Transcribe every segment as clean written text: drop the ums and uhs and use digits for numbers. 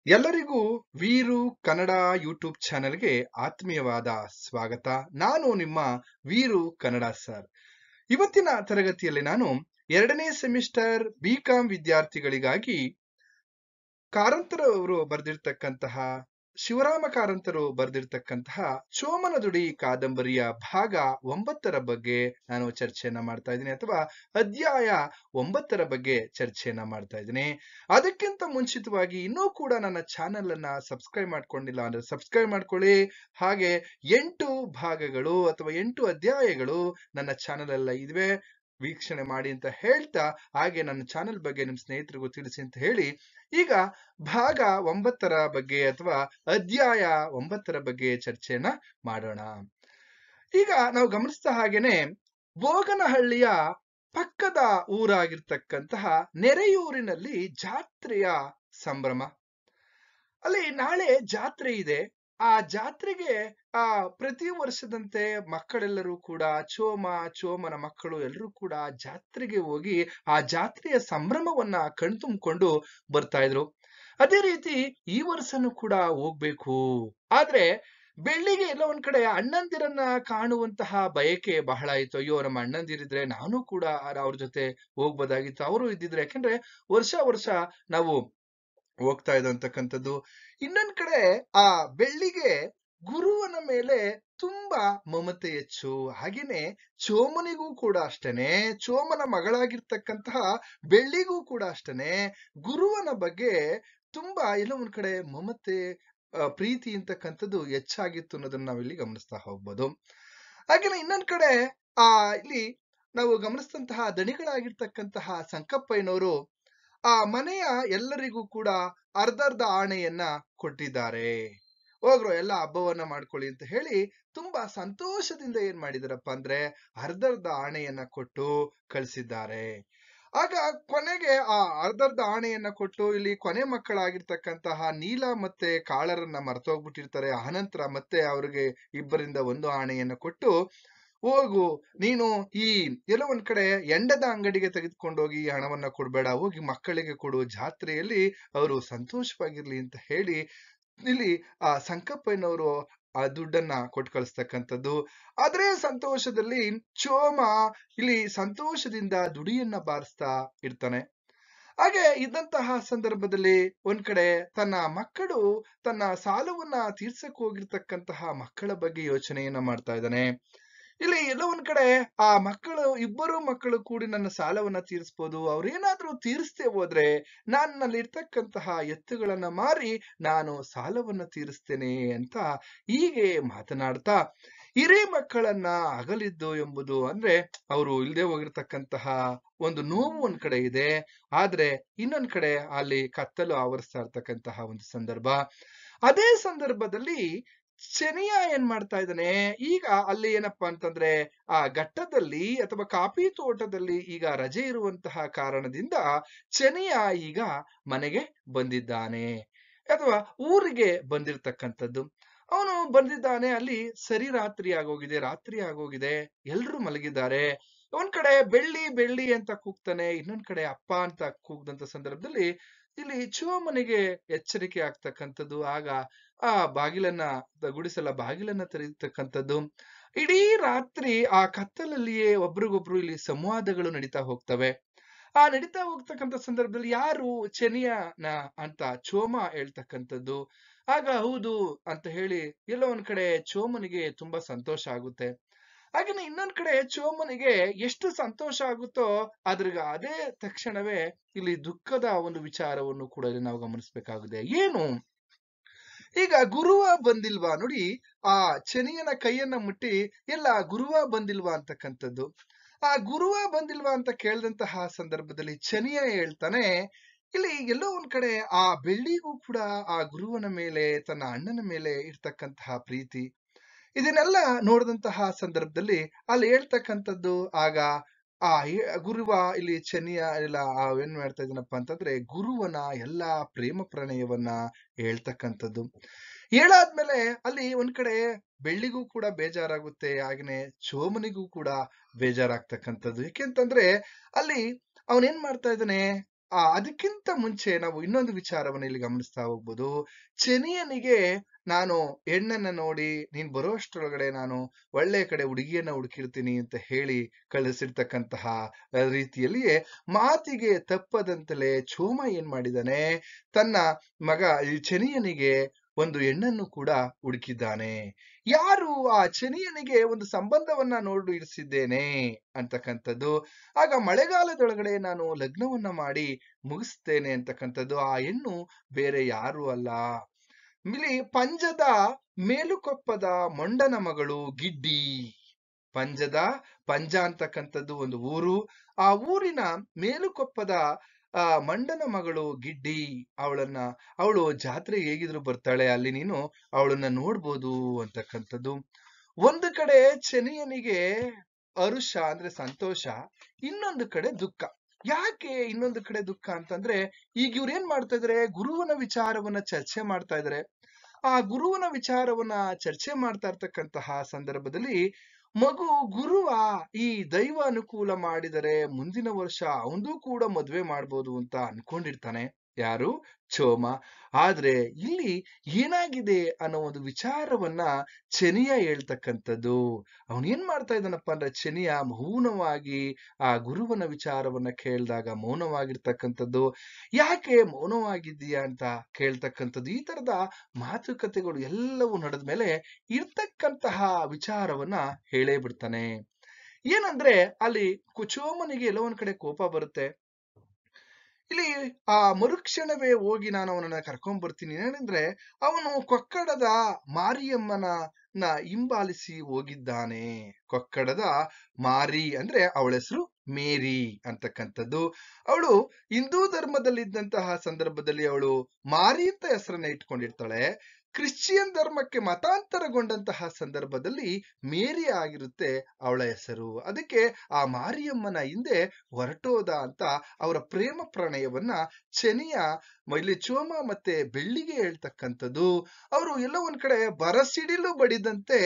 ಎಲ್ಲರಿಗೂ ವೀರು ಕನ್ನಡ ಯೂಟ್ಯೂಬ್ ಚಾನೆಲ್ಗೆ ಆತ್ಮೀಯವಾದ ಸ್ವಾಗತ. ನಾನು ನಿಮ್ಮ ವೀರು ಕನ್ನಡ ಸರ್. ಇವತ್ತಿನ ತರಗತಿಯಲ್ಲಿ ನಾನು 2ನೇ ಸೆಮಿಸ್ಟರ್ ಬಿಕಾಂ ವಿದ್ಯಾರ್ಥಿಗಳಿಗಾಗಿ ಕಾರಂತರವರು ಬರೆದಿರ್ತಕ್ಕಂತಹ ಶಿವರಾಮ ಕಾರಂತರು ಬರೆದಿರ್ತಕ್ಕಂತಹ ಚೋಮನದುಡಿ ಕಾದಂಬರಿಯ ಭಾಗ 9ರ ಬಗ್ಗೆ ನಾನು ಚರ್ಚೆಯನ್ನ ಮಾಡ್ತಾ ಇದ್ದೀನಿ, ಅಥವಾ ಅಧ್ಯಾಯ 9ರ ಬಗ್ಗೆ ಚರ್ಚೆಯನ್ನ ಮಾಡ್ತಾ ಇದ್ದೀನಿ. ಅದಕ್ಕಿಂತ ಮುಂಚಿತವಾಗಿ ಇನ್ನೂ ಕೂಡ ನನ್ನ ಚಾನೆಲ್ ಅನ್ನ ಸಬ್ಸ್ಕ್ರೈಬ್ ಮಾಡ್ಕೊಂಡಿಲ್ಲ ಅಂದ್ರೆ ಸಬ್ಸ್ಕ್ರೈಬ್ ಮಾಡ್ಕೊಳ್ಳಿ. ಹಾಗೆ 8 ಭಾಗಗಳು ಅಥವಾ 8 ಅಧ್ಯಾಯಗಳು ನನ್ನ ಚಾನೆಲ್ ಎಲ್ಲ ಇವೆ, ವೀಕ್ಷಣೆ ಮಾಡಿ ಅಂತ ಹೇಳ್ತಾ, ಹಾಗೆ ನನ್ನ ಚಾನೆಲ್ ಬಗ್ಗೆ ನಿಮ್ ಸ್ನೇಹಿತರಿಗೂ ತಿಳಿಸಿ ಅಂತ ಹೇಳಿ ಈಗ ಭಾಗ 9ರ ಬಗ್ಗೆ ಅಥವಾ ಅಧ್ಯಾಯ 9ರ ಬಗ್ಗೆ ಚರ್ಚೆಯನ್ನ ಮಾಡೋಣ. ಈಗ ನಾವು ಗಮನಿಸ್ತಾ ಹಾಗೇನೆ ಬೋಗನಹಳ್ಳಿಯ ಪಕ್ಕದ ಊರಾಗಿರ್ತಕ್ಕಂತಹ ನೆರೆಯೂರಿನಲ್ಲಿ ಜಾತ್ರೆಯ ಸಂಭ್ರಮ. ಅಲ್ಲಿ ನಾಳೆ ಜಾತ್ರೆ ಇದೆ. ಆ ಜಾತ್ರೆಗೆ ಪ್ರತಿ ವರ್ಷದಂತೆ ಮಕ್ಕಳೆಲ್ಲರೂ ಕೂಡ ಚೋಮನ ಮಕ್ಕಳು ಎಲ್ಲರೂ ಕೂಡ ಜಾತ್ರೆಗೆ ಹೋಗಿ ಆ ಜಾತ್ರೆಯ ಸಂಭ್ರಮವನ್ನ ಕಣ್ತುಂಬಿಕೊಂಡು ಬರ್ತಾ ಇದ್ರು. ಅದೇ ರೀತಿ ಈ ವರ್ಷನೂ ಕೂಡ ಹೋಗ್ಬೇಕು. ಆದ್ರೆ ಬೆಳ್ಳಿಗೆ ಎಲ್ಲ ಒಂದ್ ಕಡೆ ಅಣ್ಣಂದಿರನ್ನ ಕಾಣುವಂತಹ ಬಯಕೆ ಬಹಳ ಇತ್ತು. ಅಯ್ಯೋ, ನಮ್ಮ ಅಣ್ಣಂದಿರಿದ್ರೆ ನಾನು ಕೂಡ ಅವ್ರ ಜೊತೆ ಹೋಗ್ಬೋದಾಗಿತ್ತು, ಅವರು ಇದ್ದಿದ್ರೆ. ಯಾಕಂದ್ರೆ ವರ್ಷ ನಾವು ಹೋಗ್ತಾ ಇದ್ದಂತಕ್ಕಂಥದ್ದು. ಇನ್ನೊಂದ್ ಕಡೆ ಆ ಬೆಳ್ಳಿಗೆ ಗುರುವನ ಮೇಲೆ ತುಂಬಾ ಮಮತೆ ಹೆಚ್ಚು. ಹಾಗೇನೆ ಚೋಮನಿಗೂ ಕೂಡ ಅಷ್ಟೇನೆ, ಚೋಮನ ಮಗಳಾಗಿರ್ತಕ್ಕಂತಹ ಬೆಳ್ಳಿಗೂ ಕೂಡ ಅಷ್ಟೇನೆ ಗುರುವನ ಬಗ್ಗೆ ತುಂಬಾ ಎಲ್ಲ ಒಂದ್ ಕಡೆ ಮಮತೆ, ಪ್ರೀತಿ ಅಂತಕ್ಕಂಥದ್ದು ಹೆಚ್ಚಾಗಿತ್ತು ಅನ್ನೋದನ್ನ ನಾವಿಲ್ಲಿ ಗಮನಿಸ್ತಾ ಹೋಗ್ಬೋದು. ಹಾಗೇನೆ ಇನ್ನೊಂದ್ ಕಡೆ ಇಲ್ಲಿ ನಾವು ಗಮನಿಸಿದಂತಹ ದಣಿಗಳಾಗಿರ್ತಕ್ಕಂತಹ ಸಂಕಪ್ಪಯ್ಯನವರು ಆ ಮನೆಯ ಎಲ್ಲರಿಗೂ ಕೂಡ ಅರ್ಧರ್ಧ ಆಣೆಯನ್ನ ಕೊಟ್ಟಿದ್ದಾರೆ. ಹೋಗ್ರು ಎಲ್ಲ ಹಬ್ಬವನ್ನ ಮಾಡ್ಕೊಳ್ಳಿ ಅಂತ ಹೇಳಿ ತುಂಬಾ ಸಂತೋಷದಿಂದ ಏನ್ ಮಾಡಿದಾರಪ್ಪ ಅಂದ್ರೆ ಅರ್ಧರ್ಧ ಆಣೆಯನ್ನ ಕೊಟ್ಟು ಕಳಿಸಿದ್ದಾರೆ. ಆಗ ಕೊನೆಗೆ ಆ ಅರ್ಧರ್ಧ ಆಣೆಯನ್ನ ಕೊಟ್ಟು ಇಲ್ಲಿ ಕೊನೆ ಮಕ್ಕಳಾಗಿರ್ತಕ್ಕಂತಹ ನೀಲ ಮತ್ತೆ ಕಾಳರನ್ನ ಮರ್ತೋಗ್ಬಿಟ್ಟಿರ್ತಾರೆ. ಆನಂತರ ಮತ್ತೆ ಅವ್ರಿಗೆ ಇಬ್ಬರಿಂದ ಒಂದು ಆಣೆಯನ್ನ ಕೊಟ್ಟು, ಹೋಗು ನೀನು ಈ ಎಲ್ಲ ಒಂದ್ ಕಡೆ ಎಂಡದ ಅಂಗಡಿಗೆ ತೆಗೆದುಕೊಂಡೋಗಿ ಈ ಹಣವನ್ನ ಕೊಡ್ಬೇಡ, ಹೋಗಿ ಮಕ್ಕಳಿಗೆ ಕೊಡು, ಜಾತ್ರೆಯಲ್ಲಿ ಅವರು ಸಂತೋಷವಾಗಿರ್ಲಿ ಅಂತ ಹೇಳಿ ಇಲ್ಲಿ ಆ ಸಂಕಪ್ಪಯ್ಯನವರು ಆ ದುಡ್ಡನ್ನ ಕೊಟ್ಟು ಕಳಿಸ್ತಕ್ಕಂಥದ್ದು. ಅದೇ ಸಂತೋಷದಲ್ಲಿ ಚೋಮ ಇಲ್ಲಿ ಸಂತೋಷದಿಂದ ದುಡಿಯನ್ನ ಬಾರಿಸ್ತಾ ಇರ್ತಾನೆ. ಹಾಗೆ ಇದ್ದಂತಹ ಸಂದರ್ಭದಲ್ಲಿ ಒಂದ್ ಕಡೆ ತನ್ನ ಮಕ್ಕಳು ತನ್ನ ಸಾಲವನ್ನ ತೀರ್ಸಕ್ ಹೋಗಿರ್ತಕ್ಕಂತಹ ಮಕ್ಕಳ ಬಗ್ಗೆ ಯೋಚನೆಯನ್ನ ಮಾಡ್ತಾ ಇದ್ದಾನೆ. ಇಲ್ಲಿ ಎಲ್ಲೋ ಒಂದ್ ಕಡೆ ಆ ಇಬ್ಬರು ಮಕ್ಕಳು ಕೂಡಿ ನನ್ನ ಸಾಲವನ್ನ ತೀರಿಸ್ಬೋದು, ಅವ್ರೇನಾದ್ರೂ ತೀರಿಸದೆ ಹೋದ್ರೆ ನನ್ನಲ್ಲಿ ಇರ್ತಕ್ಕಂತಹ ಎತ್ತುಗಳನ್ನ ಮಾರಿ ನಾನು ಸಾಲವನ್ನ ತೀರಿಸ್ತೇನೆ ಅಂತ ಹೀಗೆ ಮಾತನಾಡ್ತಾ ಹಿರೇ ಮಕ್ಕಳನ್ನ ಅಗಲಿದ್ದು ಎಂಬುದು ಅಂದ್ರೆ ಅವರು ಇಲ್ಲದೆ ಹೋಗಿರ್ತಕ್ಕಂತಹ ಒಂದು ನೋವು ಒಂದ್ ಕಡೆ ಇದೆ. ಆದ್ರೆ ಇನ್ನೊಂದ್ ಕಡೆ ಅಲ್ಲಿ ಕತ್ತಲು ಆವರಿಸ್ತಾ ಇರ್ತಕ್ಕಂತಹ ಒಂದು ಸಂದರ್ಭ. ಅದೇ ಸಂದರ್ಭದಲ್ಲಿ ಶನಿಯ ಏನ್ ಮಾಡ್ತಾ ಇದ್ದಾನೆ, ಈಗ ಅಲ್ಲಿ ಏನಪ್ಪಾ ಅಂತಂದ್ರೆ ಆ ಘಟ್ಟದಲ್ಲಿ ಅಥವಾ ಕಾಫಿ ತೋಟದಲ್ಲಿ ಈಗ ರಜೆ ಇರುವಂತಹ ಕಾರಣದಿಂದ ಶನಿಯ ಈಗ ಮನೆಗೆ ಬಂದಿದ್ದಾನೆ ಅಥವಾ ಊರಿಗೆ ಬಂದಿರತಕ್ಕಂಥದ್ದು. ಅವನು ಬಂದಿದ್ದಾನೆ. ಅಲ್ಲಿ ಸರಿ ರಾತ್ರಿ ಆಗೋಗಿದೆ, ಎಲ್ರು ಮಲಗಿದ್ದಾರೆ. ಒಂದ್ ಕಡೆ ಬೆಳ್ಳಿ ಬೆಳ್ಳಿ ಅಂತ ಕೂಗ್ತಾನೆ, ಇನ್ನೊಂದ್ ಕಡೆ ಅಪ್ಪ ಅಂತ ಕೂಗ್ದಂತ ಸಂದರ್ಭದಲ್ಲಿ ಇಲ್ಲಿ ಚೋಮನಿಗೆ ಎಚ್ಚರಿಕೆ ಆಗ್ತಕ್ಕಂಥದ್ದು. ಆಗ ಆ ಗುಡಿಸಲ ಬಾಗಿಲನ್ನ ತೆರೀತಕ್ಕಂಥದ್ದು. ಇಡೀ ರಾತ್ರಿ ಆ ಕತ್ತಲಲ್ಲಿಯೇ ಒಬ್ರಿಗೊಬ್ರು ಇಲ್ಲಿ ಸಂವಾದಗಳು ನಡೀತಾ ಹೋಗ್ತವೆ. ಆ ನಡೀತಾ ಹೋಗ್ತಕ್ಕಂಥ ಸಂದರ್ಭದಲ್ಲಿ ಯಾರು ಚೆನಿಯನ ಅಂತ ಚೋಮ ಹೇಳ್ತಕ್ಕಂಥದ್ದು. ಆಗ ಹೌದು ಅಂತ ಹೇಳಿ ಎಲ್ಲೋ ಒಂದ್ ಕಡೆ ಚೋಮನಿಗೆ ತುಂಬಾ ಸಂತೋಷ ಆಗುತ್ತೆ. ಹಾಗೇನೆ ಇನ್ನೊಂದ್ ಕಡೆ ಚೋಮನಿಗೆ ಎಷ್ಟು ಸಂತೋಷ ಆಗುತ್ತೋ ಅದೇ ತಕ್ಷಣವೇ ಇಲ್ಲಿ ದುಃಖದ ಒಂದು ವಿಚಾರವನ್ನು ಕೂಡ ಇಲ್ಲಿ ನಾವು ಗಮನಿಸಬೇಕಾಗಿದೆ. ಏನು, ಈಗ ಗುರುವ ಬಂದಿಲ್ವಾ ನೋಡಿ, ಆ ಶನಿಯನ ಕೈಯನ್ನ ಮುಟ್ಟಿ ಎಲ್ಲ ಗುರುವ ಬಂದಿಲ್ವಾ ಅಂತಕ್ಕಂಥದ್ದು. ಆ ಗುರುವ ಬಂದಿಲ್ವಾ ಅಂತ ಕೇಳಿದಂತಹ ಸಂದರ್ಭದಲ್ಲಿ ಶನಿಯ ಹೇಳ್ತಾನೆ, ಇಲ್ಲಿ ಎಲ್ಲೋ ಒಂದ್ ಕಡೆ ಆ ಬೆಳ್ಳಿಗೂ ಕೂಡ ಆ ಗುರುವನ ಮೇಲೆ, ತನ್ನ ಅಣ್ಣನ ಮೇಲೆ ಇರ್ತಕ್ಕಂತಹ ಪ್ರೀತಿ, ಇದನ್ನೆಲ್ಲ ನೋಡಿದಂತಹ ಸಂದರ್ಭದಲ್ಲಿ ಅಲ್ಲಿ ಹೇಳ್ತಕ್ಕಂಥದ್ದು. ಆಗ ಆ ಗುರುವ ಇಲ್ಲಿ ಶನಿಯ ಎಲ್ಲ ಏನ್ ಮಾಡ್ತಾ ಇದ್ದಾನಪ್ಪ ಅಂತಂದ್ರೆ ಗುರುವನ ಎಲ್ಲಾ ಪ್ರೇಮ ಪ್ರಣಯವನ್ನ ಹೇಳ್ತಕ್ಕಂಥದ್ದು. ಹೇಳಾದ್ಮೇಲೆ ಅಲ್ಲಿ ಒಂದ್ ಕಡೆ ಬೆಳ್ಳಿಗೂ ಕೂಡ ಬೇಜಾರಾಗುತ್ತೆ, ಹಾಗೇನೆ ಚೋಮನಿಗೂ ಕೂಡ ಬೇಜಾರಾಗ್ತಕ್ಕಂಥದ್ದು. ಯಾಕೆಂತಂದ್ರೆ ಅಲ್ಲಿ ಅವನೇನ್ ಮಾಡ್ತಾ ಇದ್ದಾನೆ, ಅದಕ್ಕಿಂತ ಮುಂಚೆ ನಾವು ಇನ್ನೊಂದು ವಿಚಾರವನ್ನ ಇಲ್ಲಿ ಗಮನಿಸ್ತಾ ಹೋಗ್ಬೋದು. ಚೆನಿಯನಿಗೆ ನಾನು ಹೆಣ್ಣನ್ನ ನೋಡಿ ನೀನ್ ಬರೋಷ್ಟ್ರೊಳಗಡೆ ನಾನು ಒಳ್ಳೆ ಕಡೆ ಹುಡುಗಿಯನ್ನ ಹುಡುಕಿರ್ತೀನಿ ಅಂತ ಹೇಳಿ ಕಳಿಸಿರ್ತಕ್ಕಂತಹ ರೀತಿಯಲ್ಲಿಯೇ ಮಾತಿಗೆ ತಪ್ಪದಂತಲೇ ಚೋಮ ಏನ್ ಮಾಡಿದಾನೆ, ತನ್ನ ಮಗ ಈ ಚೆನಿಯನಿಗೆ ಒಂದು ಹೆಣ್ಣನ್ನು ಕೂಡ ಹುಡುಕಿದ್ದಾನೆ. ಯಾರು ಆ ಚೆನಿಯನಿಗೆ ಒಂದು ಸಂಬಂಧವನ್ನ ನೋಡಿ ಇರಿಸಿದ್ದೇನೆ ಅಂತಕ್ಕಂಥದ್ದು. ಆಗ ಮಳೆಗಾಲದೊಳಗಡೆ ನಾನು ಲಗ್ನವನ್ನ ಮಾಡಿ ಮುಗಿಸ್ತೇನೆ ಅಂತಕ್ಕಂಥದ್ದು. ಆ ಹೆಣ್ಣು ಬೇರೆ ಯಾರು ಅಲ್ಲ, ಇಲ್ಲಿ ಪಂಜದ ಮೇಲುಕೊಪ್ಪದ ಮೊಂಡನ ಮಗಳು ಗಿಡ್ಡಿ. ಪಂಜ ಅಂತಕ್ಕಂಥದ್ದು ಒಂದು ಊರು. ಆ ಊರಿನ ಮೇಲುಕೊಪ್ಪದ ಮಂಡನ ಮಗಳು ಗಿಡ್ಡಿ. ಅವಳು ಜಾತ್ರೆ ಹೇಗಿದ್ರು ಬರ್ತಾಳೆ, ಅಲ್ಲಿ ನೀನು ಅವಳನ್ನ ನೋಡ್ಬೋದು ಅಂತಕ್ಕಂಥದ್ದು. ಒಂದು ಕಡೆ ಚೆನಿಯನಿಗೆ ಹರುಷ ಅಂದ್ರೆ ಸಂತೋಷ, ಇನ್ನೊಂದು ಕಡೆ ದುಃಖ. ಯಾಕೆ ಇನ್ನೊಂದು ಕಡೆ ದುಃಖ ಅಂತಂದ್ರೆ, ಈಗ ಇವ್ರು ಏನ್ ಮಾಡ್ತಾ ಇದಾರೆ, ಗುರುವನ ವಿಚಾರವನ್ನ ಚರ್ಚೆ ಮಾಡ್ತಾ ಇದಾರೆ. ಆ ಗುರುವನ ವಿಚಾರವನ್ನ ಚರ್ಚೆ ಮಾಡ್ತಾ ಇರ್ತಕ್ಕಂತಹ ಸಂದರ್ಭದಲ್ಲಿ ಗುರುವ ಈ ದೈವ ಅನುಕೂಲ ಮಾಡಿದರೆ ಮುಂದಿನ ವರ್ಷ ಅವನದು ಕೂಡ ಮದ್ವೆ ಮಾಡ್ಬೋದು ಅಂತ ಅನ್ಕೊಂಡಿರ್ತಾನೆ. ಯಾರು? ಚೋಮ. ಆದ್ರೆ ಇಲ್ಲಿ ಏನಾಗಿದೆ ಅನ್ನೋ ಒಂದು ವಿಚಾರವನ್ನ ಚೆನಿಯ ಹೇಳ್ತಕ್ಕಂಥದ್ದು. ಅವನ್ ಏನ್ ಮಾಡ್ತಾ ಇದ್ದಾನಪ್ಪ ಅಂದ್ರೆ, ಚೆನಿಯ ಮೌನವಾಗಿ ಆ ಗುರುವನ ವಿಚಾರವನ್ನ ಕೇಳಿದಾಗ ಮೌನವಾಗಿರ್ತಕ್ಕಂಥದ್ದು. ಯಾಕೆ ಮೌನವಾಗಿದ್ದೀಯಾ ಅಂತ ಕೇಳ್ತಕ್ಕಂಥದ್ದು. ಈ ತರದ ಮಾತುಕತೆಗಳು ಎಲ್ಲವೂ ನಡೆದ್ಮೇಲೆ ಇರ್ತಕ್ಕಂತಹ ವಿಚಾರವನ್ನ ಹೇಳೇ ಬಿಡ್ತಾನೆ. ಏನಂದ್ರೆ ಅಲ್ಲಿ ಚೋಮನಿಗೆ ಎಲ್ಲೋ ಒಂದ್ ಕಡೆ ಕೋಪ ಬರುತ್ತೆ. ಇಲ್ಲಿ ಆ ಮರುಕ್ಷಣವೇ ಹೋಗಿ ನಾನು ಅವನನ್ನ ಕರ್ಕೊಂಡ್ ಬರ್ತೀನಿ. ಏನಂದ್ರೆ ಅವನು ಕೊಕ್ಕಡದ ಮಾರಿಯಮ್ಮನ ಹಿಂಬಾಲಿಸಿ ಹೋಗಿದ್ದಾನೆ. ಕೊಕ್ಕಡದ ಮಾರಿ ಅಂದ್ರೆ ಅವಳ ಹೆಸರು ಮೇರಿ ಅಂತಕ್ಕಂಥದ್ದು. ಅವಳು ಹಿಂದೂ ಧರ್ಮದಲ್ಲಿದ್ದಂತಹ ಸಂದರ್ಭದಲ್ಲಿ ಅವಳು ಮಾರಿ ಅಂತ ಹೆಸರನ್ನ ಇಟ್ಕೊಂಡಿರ್ತಾಳೆ. ಕ್ರಿಶ್ಚಿಯನ್ ಧರ್ಮಕ್ಕೆ ಮತಾಂತರಗೊಂಡಂತಹ ಸಂದರ್ಭದಲ್ಲಿ ಮೇರಿ ಆಗಿರುತ್ತೆ ಅವಳ ಹೆಸರು. ಅದಕ್ಕೆ ಆ ಮಾರಿಯಮ್ಮನ ಹಿಂದೆ ಹೊರಟೋದ ಅಂತ ಅವರ ಪ್ರೇಮ ಪ್ರಣಯವನ್ನ ಚೆನಿಯ ಇಲ್ಲಿ ಚೋಮ ಮತ್ತೆ ಬೆಳ್ಳಿಗೆ ಹೇಳ್ತಕ್ಕಂಥದ್ದು. ಅವರು ಎಲ್ಲೋ ಒಂದ್ ಕಡೆ ಬರಸಿಡಿಲು ಬಡಿದಂತೆ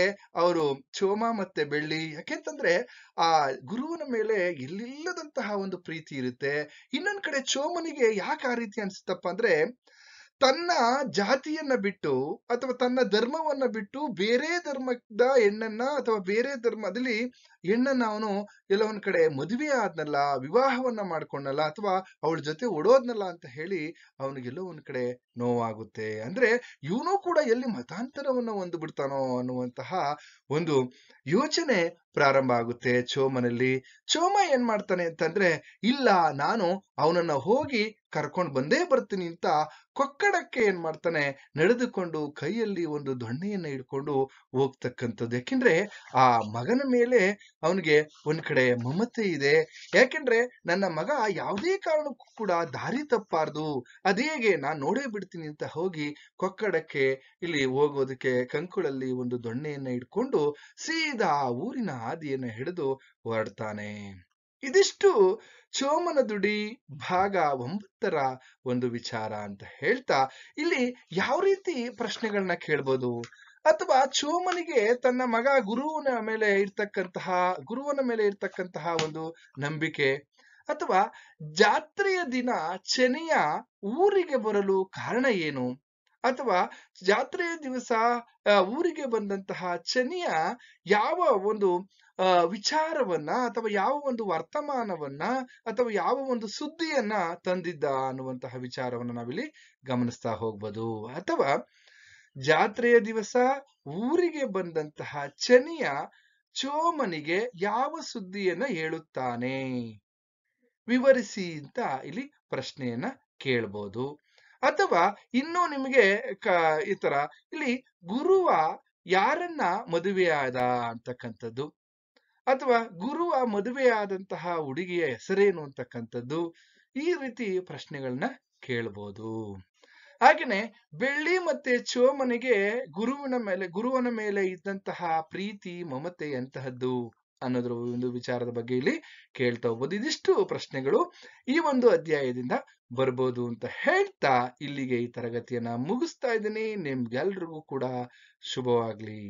ಅವರು ಚೋಮ ಮತ್ತೆ ಬೆಳ್ಳಿ. ಯಾಕೆಂತಂದ್ರೆ ಆ ಗುರುವಿನ ಮೇಲೆ ಎಲ್ಲಿಲ್ಲದಂತಹ ಒಂದು ಪ್ರೀತಿ ಇರುತ್ತೆ. ಇನ್ನೊಂದ್ ಕಡೆ ಚೋಮನಿಗೆ ಯಾಕೆ ಆ ರೀತಿ ಅನ್ಸುತ್ತಪ್ಪ ಅಂದ್ರೆ, ತನ್ನ ಜಾತಿಯನ್ನ ಬಿಟ್ಟು ಅಥವಾ ತನ್ನ ಧರ್ಮವನ್ನ ಬಿಟ್ಟು ಬೇರೆ ಧರ್ಮದ ಹೆಣ್ಣನ್ನ ಅಥವಾ ಬೇರೆ ಧರ್ಮದಲ್ಲಿ ಹೆಣ್ಣನ್ನ ಅವನು ಎಲ್ಲ ಒಂದ್ ಕಡೆ ಮದುವೆ ಆದ್ನಲ್ಲ, ವಿವಾಹವನ್ನ ಮಾಡ್ಕೊಂಡಲ್ಲ, ಅಥವಾ ಅವಳ ಜೊತೆ ಓಡೋದ್ನಲ್ಲ ಅಂತ ಹೇಳಿ ಅವನಿಗೆಲ್ಲೋ ಒಂದ್ ಕಡೆ ನೋವಾಗುತ್ತೆ. ಅಂದ್ರೆ ಇವನು ಕೂಡ ಎಲ್ಲಿ ಮತಾಂತರವನ್ನ ಹೊಂದು ಬಿಡ್ತಾನೋ ಅನ್ನುವಂತಹ ಒಂದು ಯೋಚನೆ ಪ್ರಾರಂಭ ಆಗುತ್ತೆ ಚೋಮನಲ್ಲಿ. ಚೋಮ ಏನ್ ಮಾಡ್ತಾನೆ ಅಂತಂದ್ರೆ, ಇಲ್ಲ ನಾನು ಅವನನ್ನ ಹೋಗಿ ಕರ್ಕೊಂಡು ಬಂದೇ ಬರ್ತೀನಿ ಅಂತ ಕೊಕ್ಕಡಕ್ಕೆ ಏನ್ ಮಾಡ್ತಾನೆ, ನಡೆದುಕೊಂಡು ಕೈಯಲ್ಲಿ ಒಂದು ದೊಣ್ಣೆಯನ್ನ ಹಿಡ್ಕೊಂಡು ಹೋಗ್ತಕ್ಕಂಥದ್ದು. ಯಾಕೆಂದ್ರೆ ಆ ಮಗನ ಮೇಲೆ ಅವನಿಗೆ ಒಂದ್ ಕಡೆ ಮಮತೆ ಇದೆ. ಯಾಕೆಂದ್ರೆ ನನ್ನ ಮಗ ಯಾವುದೇ ಕಾರಣಕ್ಕೂ ಕೂಡ ದಾರಿ ತಪ್ಪಾರ್ದು, ಅದೇಗೆ ನಾನ್ ನೋಡೇ ಬಿಡ್ತೀನಿ ಅಂತ ಹೋಗಿ ಕೊಕ್ಕಡಕ್ಕೆ ಇಲ್ಲಿ ಹೋಗೋದಕ್ಕೆ ಕಂಕುಳಲ್ಲಿ ಒಂದು ದೊಣ್ಣೆಯನ್ನ ಇಟ್ಕೊಂಡು ಸೀದಾ ಊರಿನ ಹಾದಿಯನ್ನ ಹಿಡಿದು ಹೊರಡ್ತಾನೆ. ಇದಿಷ್ಟು ಚೋಮನ ದುಡಿ ಭಾಗ 9ರ ಒಂದು ವಿಚಾರ ಅಂತ ಹೇಳ್ತಾ, ಇಲ್ಲಿ ಯಾವ ರೀತಿ ಪ್ರಶ್ನೆಗಳನ್ನ ಕೇಳ್ಬೋದು, ಅಥವಾ ಚೋಮನಿಗೆ ತನ್ನ ಮಗ ಗುರುವಿನ ಮೇಲೆ ಇರ್ತಕ್ಕಂತಹ ಒಂದು ನಂಬಿಕೆ, ಅಥವಾ ಜಾತ್ರೆಯ ದಿನ ಚೆನಿಯ ಊರಿಗೆ ಬರಲು ಕಾರಣ ಏನು, ಅಥವಾ ಜಾತ್ರೆಯ ದಿವಸ ಊರಿಗೆ ಬಂದಂತಹ ಚೆನಿಯ ಯಾವ ಒಂದು ವಿಚಾರವನ್ನ ಅಥವಾ ಯಾವ ಒಂದು ವರ್ತಮಾನವನ್ನ ಅಥವಾ ಯಾವ ಒಂದು ಸುದ್ದಿಯನ್ನ ತಂದಿದ್ದ ಅನ್ನುವಂತಹ ವಿಚಾರವನ್ನ ನಾವಿಲ್ಲಿ ಗಮನಿಸ್ತಾ ಹೋಗ್ಬೋದು. ಅಥವಾ ಜಾತ್ರೆಯ ದಿವಸ ಊರಿಗೆ ಬಂದಂತಹ ಚೆನಿಯ ಚೋಮನಿಗೆ ಯಾವ ಸುದ್ದಿಯನ್ನ ಹೇಳುತ್ತಾನೆ, ವಿವರಿಸಿ ಅಂತ ಇಲ್ಲಿ ಪ್ರಶ್ನೆಯನ್ನ ಕೇಳ್ಬೋದು. ಅಥವಾ ಇನ್ನೂ ನಿಮಗೆ ಈ ತರ ಇಲ್ಲಿ ಗುರುವ ಯಾರನ್ನ ಮದುವೆಯಾದ ಅಂತಕ್ಕಂಥದ್ದು, ಅಥವಾ ಗುರುವ ಮದುವೆಯಾದಂತಹ ಹುಡುಗಿಯ ಹೆಸರೇನು ಅಂತಕ್ಕಂಥದ್ದು, ಈ ರೀತಿ ಪ್ರಶ್ನೆಗಳನ್ನ ಕೇಳ್ಬೋದು. ಹಾಗೇನೆ ಬೆಳ್ಳಿ ಮತ್ತೆ ಚೋಮನಿಗೆ ಗುರುವನ ಮೇಲೆ ಇದ್ದಂತಹ ಪ್ರೀತಿ ಮಮತೆ ಎಂತಹದ್ದು ಅನ್ನೋದ್ರ ಒಂದು ವಿಚಾರದ ಬಗ್ಗೆ ಇಲ್ಲಿ ಕೇಳ್ತಾ ಹೋಗ್ಬೋದು. ಇದಿಷ್ಟು ಪ್ರಶ್ನೆಗಳು ಈ ಒಂದು ಅಧ್ಯಾಯದಿಂದ ಬರ್ಬೋದು ಅಂತ ಹೇಳ್ತಾ ಇಲ್ಲಿಗೆ ಈ ತರಗತಿಯನ್ನ ಮುಗಿಸ್ತಾ ಇದ್ದೀನಿ. ನಿಮ್ಗೆಲ್ರಿಗೂ ಕೂಡ ಶುಭವಾಗ್ಲಿ.